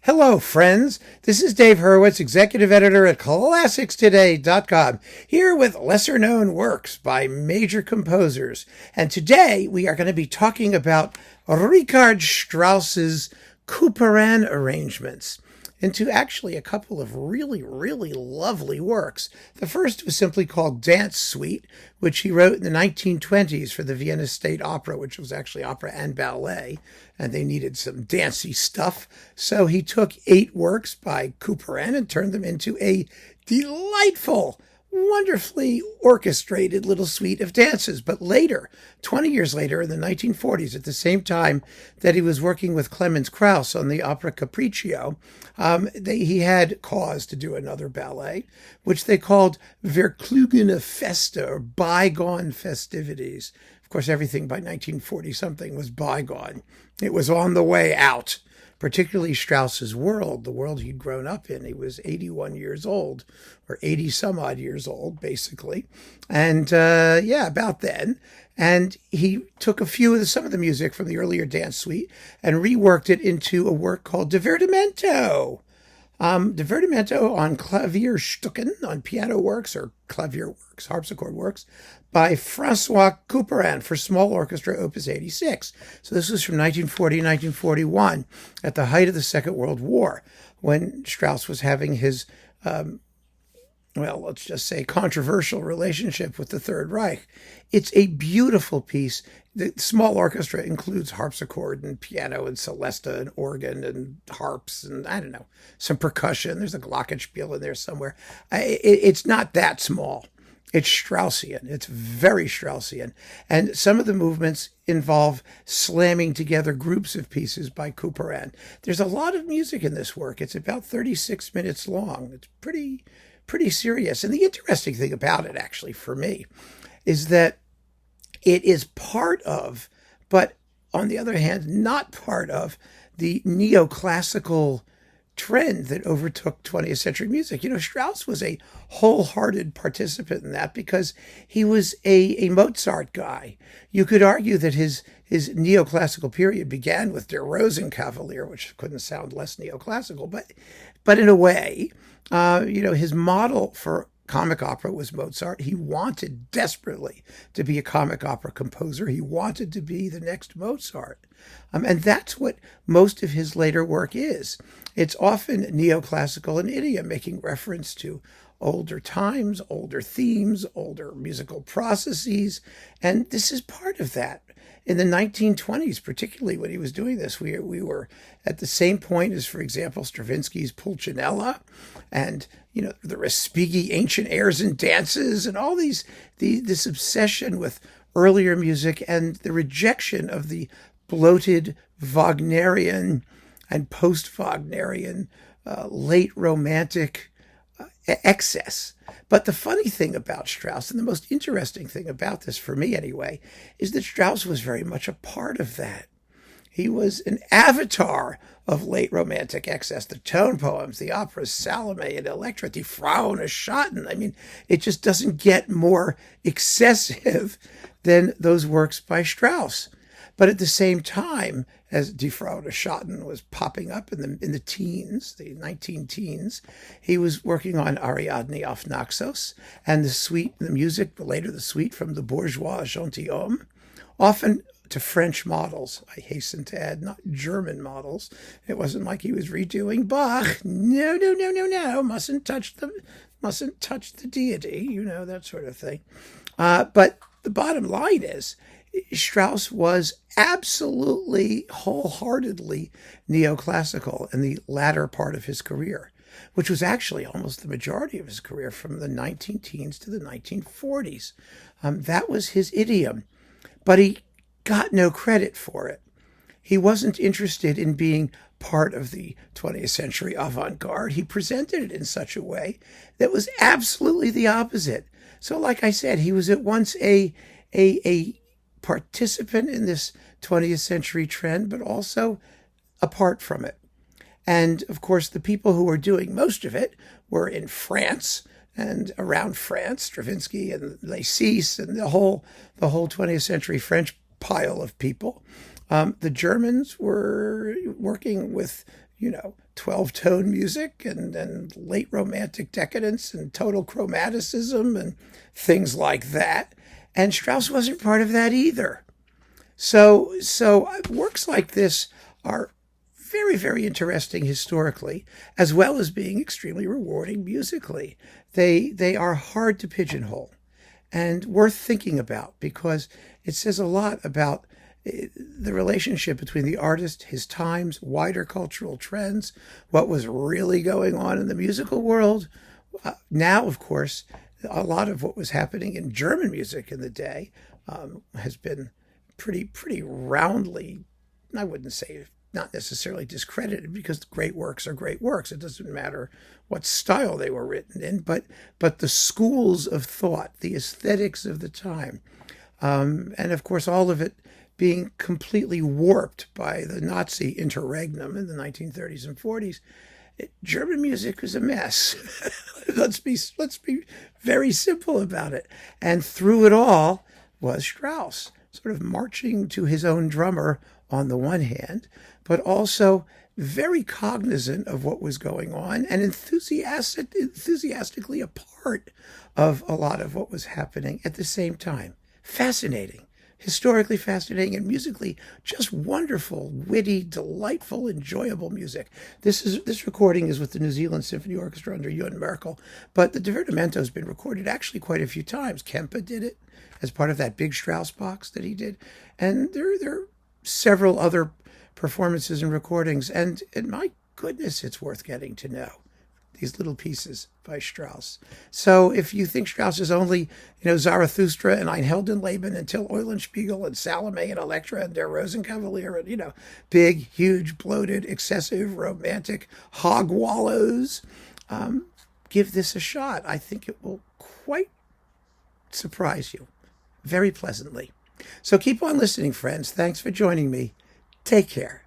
Hello, friends. This is Dave Hurwitz, executive editor at ClassicsToday.com, here with lesser-known works by major composers. And today we are going to be talking about Richard Strauss's Couperin arrangements into actually a couple of really, really lovely works. The first was simply called Dance Suite, which he wrote in the 1920s for the Vienna State Opera, which was actually opera and ballet, and they needed some dancey stuff. So he took 8 works by Couperin and turned them into a delightful, wonderfully orchestrated little suite of dances. But later, 20 years later, in the 1940s, at the same time that he was working with Clemens Krauss on the opera Capriccio, he had cause to do another ballet, which they called Vergnügliche Feier, or bygone festivities. Of course, everything by 1940-something was bygone. It was on the way out, particularly Strauss's world, the world he'd grown up in. He was 81 years old, or 80-some-odd years old, basically. And, about then. And he took some of the music from the earlier dance suite and reworked it into a work called Divertimento. Divertimento on Klavierstücken, on piano works or clavier works, harpsichord works, by François Couperin for small orchestra, Opus 86. So this was from 1940-1941, at the height of the Second World War, when Strauss was having his, let's just say, controversial relationship with the Third Reich. It's a beautiful piece. The small orchestra includes harpsichord and piano and celesta and organ and harps and, some percussion. There's a glockenspiel in there somewhere. It's not that small. It's Straussian. It's very Straussian. And some of the movements involve slamming together groups of pieces by Couperin. There's a lot of music in this work. It's about 36 minutes long. It's pretty serious. And the interesting thing about it, actually, for me, is that it is part of, but on the other hand, not part of, the neoclassical trend that overtook 20th century music. Strauss was a wholehearted participant in that because he was a Mozart guy. You could argue that his neoclassical period began with Der Rosenkavalier, which couldn't sound less neoclassical, but in a way, his model for comic opera was Mozart. He wanted desperately to be a comic opera composer. He wanted to be the next Mozart. And that's what most of his later work is. It's often neoclassical in idiom, making reference to older times, older themes, older musical processes. And this is part of that. In the 1920s, particularly when he was doing this, we were at the same point as, for example, Stravinsky's Pulcinella and, the Respighi ancient airs and dances and all this obsession with earlier music and the rejection of the bloated Wagnerian and post-Wagnerian late romantic excess. But the funny thing about Strauss, and the most interesting thing about this, for me anyway, is that Strauss was very much a part of that. He was an avatar of late romantic excess, the tone poems, the operas Salome and Electra, Die Frauen Schatten. It just doesn't get more excessive than those works by Strauss. But at the same time, as Die Frauen Schatten was popping up in the teens, the 19-teens, he was working on Ariadne auf Naxos and the suite from the Bourgeois Gentilhomme, often to French models, I hasten to add, not German models. It wasn't like he was redoing Bach. No, mustn't touch the deity, that sort of thing. But the bottom line is, Strauss was absolutely, wholeheartedly neoclassical in the latter part of his career, which was actually almost the majority of his career from the 19-teens to the 1940s. That was his idiom, but he got no credit for it. He wasn't interested in being part of the 20th century avant-garde. He presented it in such a way that was absolutely the opposite. So like I said, he was at once a participant in this 20th century trend, but also apart from it. And of course, the people who were doing most of it were in France and around France, Stravinsky and Lessees and the whole 20th century French pile of people. The Germans were working with 12-tone music and late romantic decadence and total chromaticism and things like that. And Strauss wasn't part of that either. So works like this are very, very interesting historically, as well as being extremely rewarding musically. They are hard to pigeonhole and worth thinking about because it says a lot about the relationship between the artist, his times, wider cultural trends, what was really going on in the musical world. Now, of course, a lot of what was happening in German music in the day has been pretty roundly, I wouldn't say not necessarily discredited, because great works are great works. It doesn't matter what style they were written in, but the schools of thought, the aesthetics of the time, and of course all of it being completely warped by the Nazi interregnum in the 1930s and 40s. German music was a mess. let's be very simple about it. And through it all was Strauss, sort of marching to his own drummer on the one hand, but also very cognizant of what was going on and enthusiastically a part of a lot of what was happening at the same time. Fascinating. Historically fascinating, and musically just wonderful, witty, delightful, enjoyable music. This recording is with the New Zealand Symphony Orchestra under Ewan Merkel, but the Divertimento has been recorded actually quite a few times. Kempe did it as part of that big Strauss box that he did, and there are several other performances and recordings, and my goodness, it's worth getting to know these little pieces by Strauss. So if you think Strauss is only, Zarathustra and Ein Heldenleben until Eulenspiegel and Salome and Elektra and Der Rosenkavalier and, big, huge, bloated, excessive, romantic hog wallows, give this a shot. I think it will quite surprise you very pleasantly. So keep on listening, friends. Thanks for joining me. Take care.